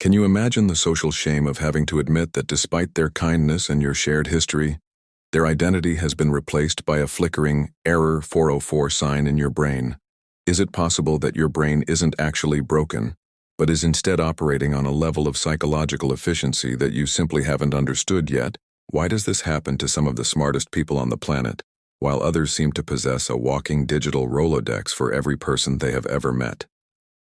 Can you imagine the social shame of having to admit that despite their kindness and your shared history, their identity has been replaced by a flickering error 404 sign in your brain? Is it possible that your brain isn't actually broken, but is instead operating on a level of psychological efficiency that you simply haven't understood yet? Why does this happen to some of the smartest people on the planet, while others seem to possess a walking digital Rolodex for every person they have ever met?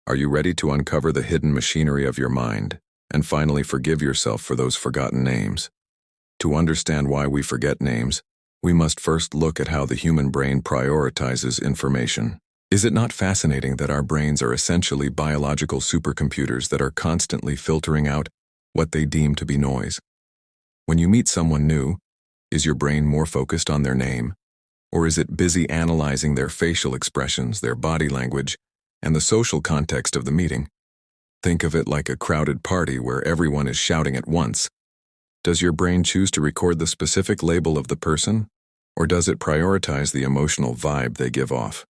Are you ready to uncover the hidden machinery of your mind and finally forgive yourself for those forgotten names? To understand why we forget names, we must first look at how the human brain prioritizes information. Is it not fascinating that our brains are essentially biological supercomputers that are constantly filtering out what they deem to be noise? When you meet someone new, is your brain more focused on their name, or is it busy analyzing their facial expressions, their body language, and the social context of the meeting? Think of it like a crowded party where everyone is shouting at once. Does your brain choose to record the specific label of the person, or does it prioritize the emotional vibe they give off?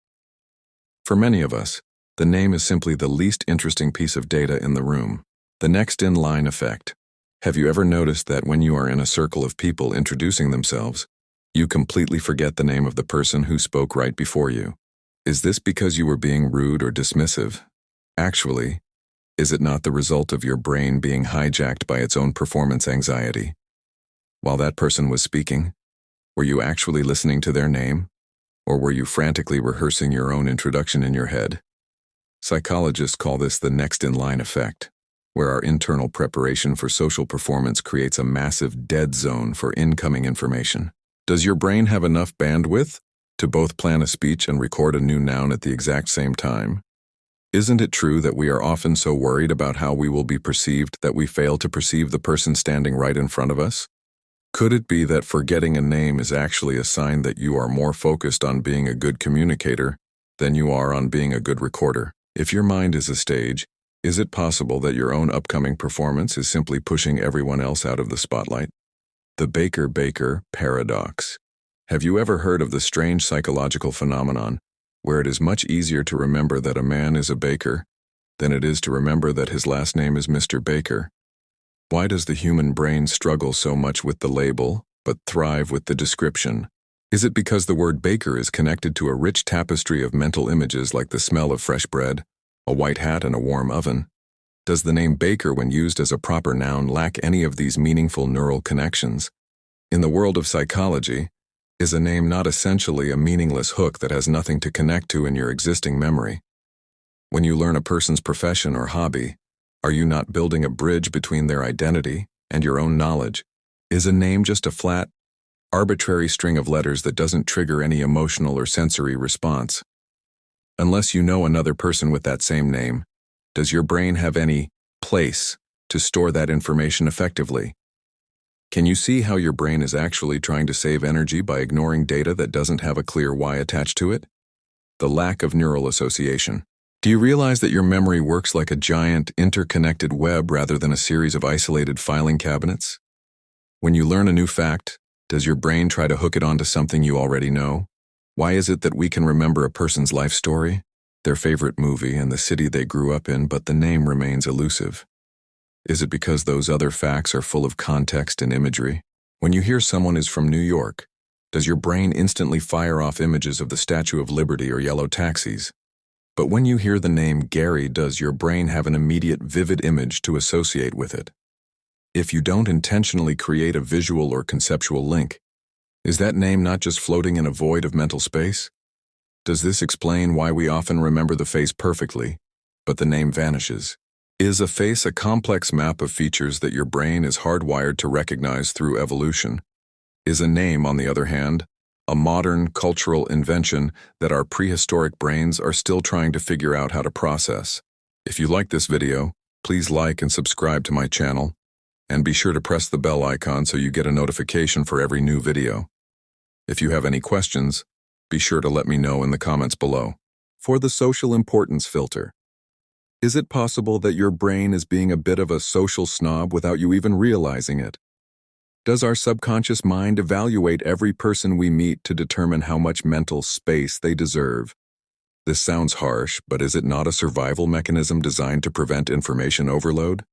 For many of us, the name is simply the least interesting piece of data in the room. The next-in-line effect. Have you ever noticed that when you are in a circle of people introducing themselves, you completely forget the name of the person who spoke right before you? Is this because you were being rude or dismissive? Actually, is it not the result of your brain being hijacked by its own performance anxiety? While that person was speaking, were you actually listening to their name, or were you frantically rehearsing your own introduction in your head? Psychologists call this the next-in-line effect, where our internal preparation for social performance creates a massive dead zone for incoming information. Does your brain have enough bandwidth to both plan a speech and record a new noun at the exact same time? Isn't it true that we are often so worried about how we will be perceived that we fail to perceive the person standing right in front of us? Could it be that forgetting a name is actually a sign that you are more focused on being a good communicator than you are on being a good recorder? If your mind is a stage, is it possible that your own upcoming performance is simply pushing everyone else out of the spotlight? The Baker-Baker paradox. Have you ever heard of the strange psychological phenomenon where it is much easier to remember that a man is a baker than it is to remember that his last name is Mr. Baker? Why does the human brain struggle so much with the label, but thrive with the description? Is it because the word baker is connected to a rich tapestry of mental images like the smell of fresh bread, a white hat, and a warm oven? Does the name baker, when used as a proper noun, lack any of these meaningful neural connections? In the world of psychology, is a name not essentially a meaningless hook that has nothing to connect to in your existing memory? When you learn a person's profession or hobby, are you not building a bridge between their identity and your own knowledge? Is a name just a flat, arbitrary string of letters that doesn't trigger any emotional or sensory response? Unless you know another person with that same name, does your brain have any place to store that information effectively? Can you see how your brain is actually trying to save energy by ignoring data that doesn't have a clear why attached to it? The lack of neural association. Do you realize that your memory works like a giant, interconnected web rather than a series of isolated filing cabinets? When you learn a new fact, does your brain try to hook it onto something you already know? Why is it that we can remember a person's life story, their favorite movie, and the city they grew up in, but the name remains elusive? Is it because those other facts are full of context and imagery? When you hear someone is from New York, does your brain instantly fire off images of the Statue of Liberty or yellow taxis? But when you hear the name Gary, does your brain have an immediate vivid image to associate with it? If you don't intentionally create a visual or conceptual link, is that name not just floating in a void of mental space? Does this explain why we often remember the face perfectly, but the name vanishes? Is a face a complex map of features that your brain is hardwired to recognize through evolution? Is a name, on the other hand, a modern cultural invention that our prehistoric brains are still trying to figure out how to process? If you like this video, please like and subscribe to my channel, and be sure to press the bell icon so you get a notification for every new video. If you have any questions, be sure to let me know in the comments below. For the social importance filter. Is it possible that your brain is being a bit of a social snob without you even realizing it? Does our subconscious mind evaluate every person we meet to determine how much mental space they deserve? This sounds harsh, but is it not a survival mechanism designed to prevent information overload?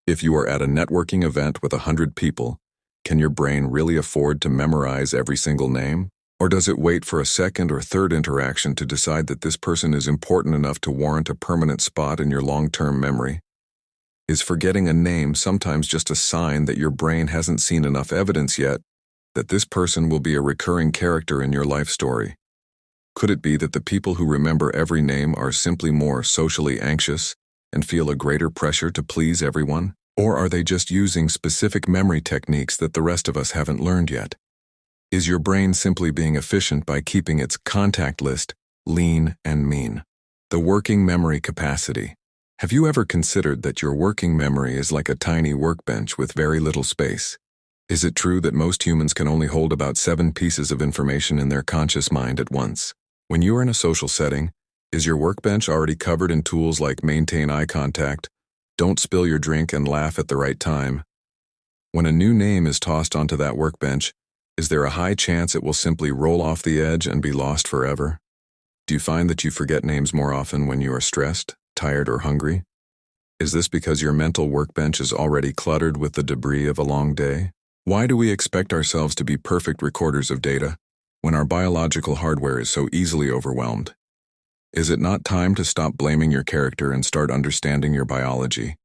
If you are at a networking event with 100 people, can your brain really afford to memorize every single name? Or does it wait for a second or third interaction to decide that this person is important enough to warrant a permanent spot in your long-term memory? Is forgetting a name sometimes just a sign that your brain hasn't seen enough evidence yet that this person will be a recurring character in your life story? Could it be that the people who remember every name are simply more socially anxious and feel a greater pressure to please everyone? Or are they just using specific memory techniques that the rest of us haven't learned yet? Is your brain simply being efficient by keeping its contact list lean and mean? The working memory capacity. Have you ever considered that your working memory is like a tiny workbench with very little space? Is it true that most humans can only hold about 7 pieces of information in their conscious mind at once? When you are in a social setting, is your workbench already covered in tools like maintain eye contact, don't spill your drink and laugh at the right time? When a new name is tossed onto that workbench, is there a high chance it will simply roll off the edge and be lost forever? Do you find that you forget names more often when you are stressed, tired, or hungry? Is this because your mental workbench is already cluttered with the debris of a long day? Why do we expect ourselves to be perfect recorders of data when our biological hardware is so easily overwhelmed? Is it not time to stop blaming your character and start understanding your biology?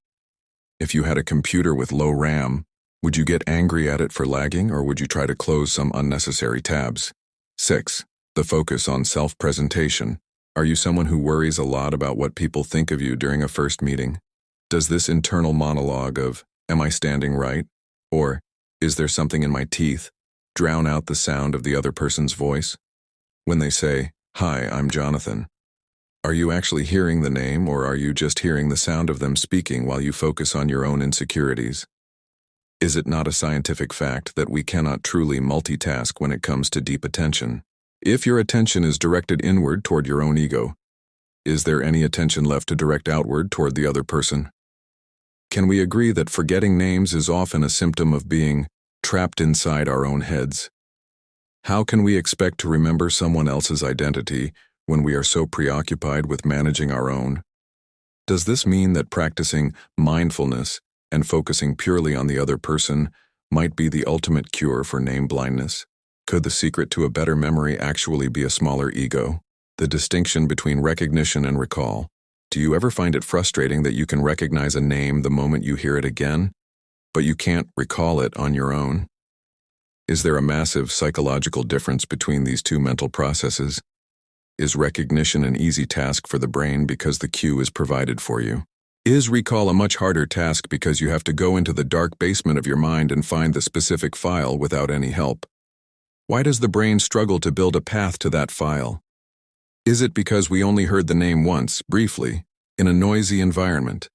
If you had a computer with low RAM, would you get angry at it for lagging, or would you try to close some unnecessary tabs? 6. The focus on self-presentation. Are you someone who worries a lot about what people think of you during a first meeting? Does this internal monologue of, "Am I standing right?" or "Is there something in my teeth?" drown out the sound of the other person's voice? When they say, "Hi, I'm Jonathan," are you actually hearing the name, or are you just hearing the sound of them speaking while you focus on your own insecurities? Is it not a scientific fact that we cannot truly multitask when it comes to deep attention? If your attention is directed inward toward your own ego, is there any attention left to direct outward toward the other person? Can we agree that forgetting names is often a symptom of being trapped inside our own heads? How can we expect to remember someone else's identity when we are so preoccupied with managing our own? Does this mean that practicing mindfulness and focusing purely on the other person might be the ultimate cure for name blindness? Could the secret to a better memory actually be a smaller ego? The distinction between recognition and recall. Do you ever find it frustrating that you can recognize a name the moment you hear it again, but you can't recall it on your own? Is there a massive psychological difference between these two mental processes? Is recognition an easy task for the brain because the cue is provided for you? Is recall a much harder task because you have to go into the dark basement of your mind and find the specific file without any help? Why does the brain struggle to build a path to that file? Is it because we only heard the name once, briefly, in a noisy environment?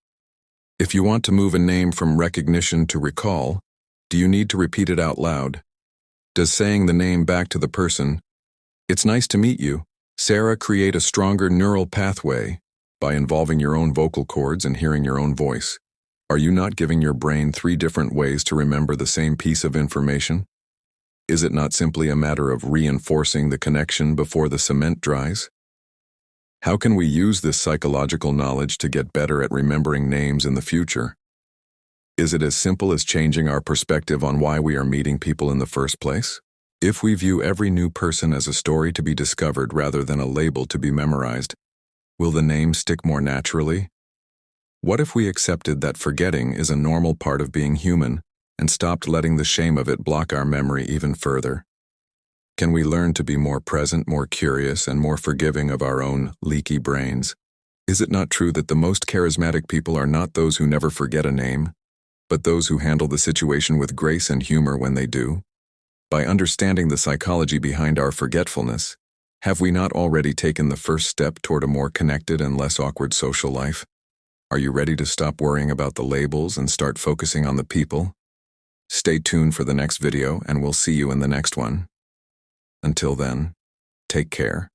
If you want to move a name from recognition to recall, do you need to repeat it out loud? Does saying the name back to the person, "It's nice to meet you, Sarah," create a stronger neural pathway by involving your own vocal cords and hearing your own voice? Are you not giving your brain 3 different ways to remember the same piece of information? Is it not simply a matter of reinforcing the connection before the cement dries? How can we use this psychological knowledge to get better at remembering names in the future? Is it as simple as changing our perspective on why we are meeting people in the first place? If we view every new person as a story to be discovered rather than a label to be memorized, will the name stick more naturally? What if we accepted that forgetting is a normal part of being human and stopped letting the shame of it block our memory even further? Can we learn to be more present, more curious, and more forgiving of our own leaky brains? Is it not true that the most charismatic people are not those who never forget a name, but those who handle the situation with grace and humor when they do? By understanding the psychology behind our forgetfulness, have we not already taken the first step toward a more connected and less awkward social life? Are you ready to stop worrying about the labels and start focusing on the people? Stay tuned for the next video, and we'll see you in the next one. Until then, take care.